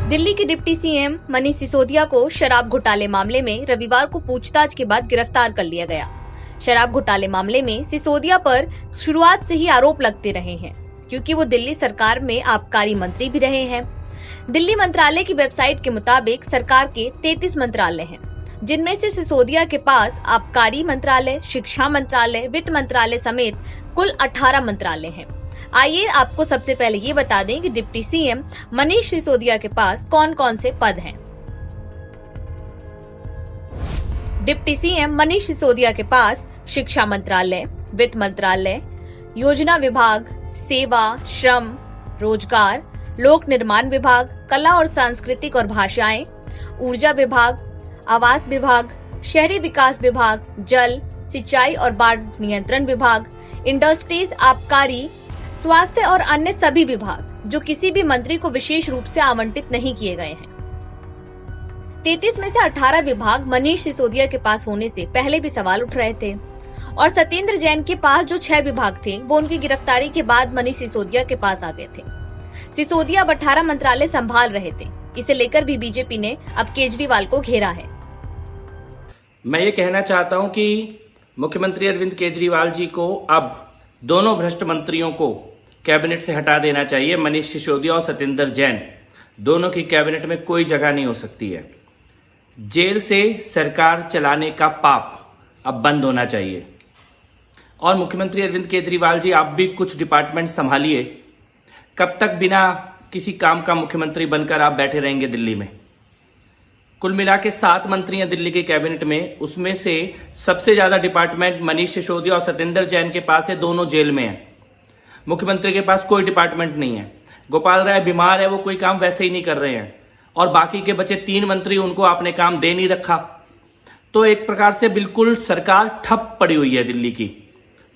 दिल्ली के deputy CM Manish Sisodia को शराब घोटाले मामले में रविवार को पूछताछ के बाद गिरफ्तार कर लिया गया। शराब घोटाले मामले में सिसोदिया पर शुरुआत से ही आरोप लगते रहे हैं, क्योंकि वो दिल्ली सरकार में आबकारी मंत्री भी रहे हैं। दिल्ली मंत्रालय की वेबसाइट के मुताबिक सरकार के 33 मंत्रालय हैं, जिनमें से सिसोदिया के पास आबकारी मंत्रालय, शिक्षा मंत्रालय, वित्त मंत्रालय समेत कुल 18 मंत्रालय हैं। आइए आपको सबसे पहले ये बता दें कि डिप्टी सीएम मनीष सिसोदिया के पास कौन कौन से पद हैं। डिप्टी सीएम मनीष सिसोदिया के पास शिक्षा मंत्रालय, वित्त मंत्रालय, योजना विभाग, सेवा, श्रम, रोजगार, लोक निर्माण विभाग, कला और सांस्कृतिक और भाषाएं, ऊर्जा विभाग, आवास विभाग, शहरी विकास विभाग, जल, सिंचाई और बाढ़ नियंत्रण विभाग, इंडस्ट्रीज, आबकारी, स्वास्थ्य और अन्य सभी विभाग, जो किसी भी मंत्री को विशेष रूप से आवंटित नहीं किए गए हैं। 33 में से 18 विभाग मनीष सिसोदिया के पास होने से पहले भी सवाल उठ रहे थे, और सत्येंद्र जैन के पास जो 6 विभाग थे वो उनकी गिरफ्तारी के बाद मनीष सिसोदिया के पास आ गए थे। सिसोदिया अब 18 मंत्रालय संभाल रहे थे। इसे लेकर भी बीजेपी ने अब केजरीवाल को घेरा है। मैं ये कहना चाहता हूं कि मुख्यमंत्री अरविंद केजरीवाल जी को अब दोनों भ्रष्ट मंत्रियों को कैबिनेट से हटा देना चाहिए। मनीष सिसोदिया और सत्येंद्र जैन दोनों की कैबिनेट में कोई जगह नहीं हो सकती है। जेल से सरकार चलाने का पाप अब बंद होना चाहिए। और मुख्यमंत्री अरविंद केजरीवाल जी, आप भी कुछ डिपार्टमेंट संभालिए। कब तक बिना किसी काम का मुख्यमंत्री बनकर आप बैठे रहेंगे दिल्ली में? कुल मिला के 7 मंत्री हैं दिल्ली के कैबिनेट में, उसमें से सबसे ज्यादा डिपार्टमेंट मनीष सिसोदिया और सत्येंद्र जैन के पास है, दोनों जेल में हैं। मुख्यमंत्री के पास कोई डिपार्टमेंट नहीं है। गोपाल राय बीमार है, वो कोई काम वैसे ही नहीं कर रहे हैं, और बाकी के बचे 3 मंत्री, उनको आपने काम दे नहीं रखा। तो एक प्रकार से बिल्कुल सरकार ठप पड़ी हुई है दिल्ली की।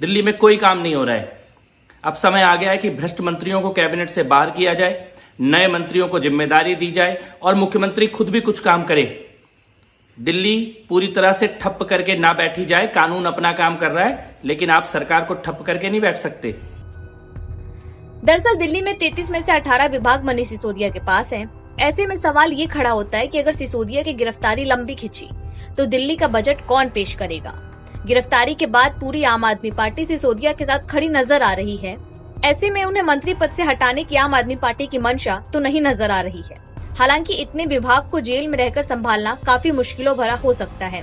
दिल्ली में कोई काम नहीं हो रहा है। अब समय आ गया है कि भ्रष्ट मंत्रियों को कैबिनेट से बाहर किया जाए, नए मंत्रियों को जिम्मेदारी दी जाए और मुख्यमंत्री खुद भी कुछ काम करे। दिल्ली पूरी तरह से ठप करके ना बैठी जाए। कानून अपना काम कर रहा है, लेकिन आप सरकार को ठप करके नहीं बैठ सकते। दरअसल दिल्ली में 33 में से 18 विभाग मनीष सिसोदिया के पास हैं। ऐसे में सवाल ये खड़ा होता है कि अगर सिसोदिया की गिरफ्तारी लंबी खिंची तो दिल्ली का बजट कौन पेश करेगा? गिरफ्तारी के बाद पूरी आम आदमी पार्टी सिसोदिया के साथ खड़ी नजर आ रही है। ऐसे में उन्हें मंत्री पद से हटाने की आम आदमी पार्टी की मंशा तो नहीं नजर आ रही है। हालांकि इतने विभाग को जेल में रहकर संभालना काफी मुश्किलों भरा हो सकता है।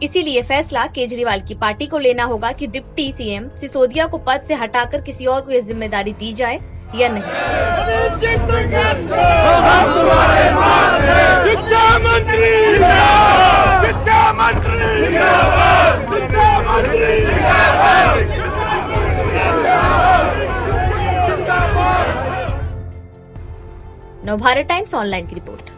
इसीलिए फैसला केजरीवाल की पार्टी को लेना होगा कि डिप्टी सीएम सिसोदिया को पद से हटाकर किसी और को यह जिम्मेदारी दी जाए या नहीं। नवभारत टाइम्स ऑनलाइन की रिपोर्ट।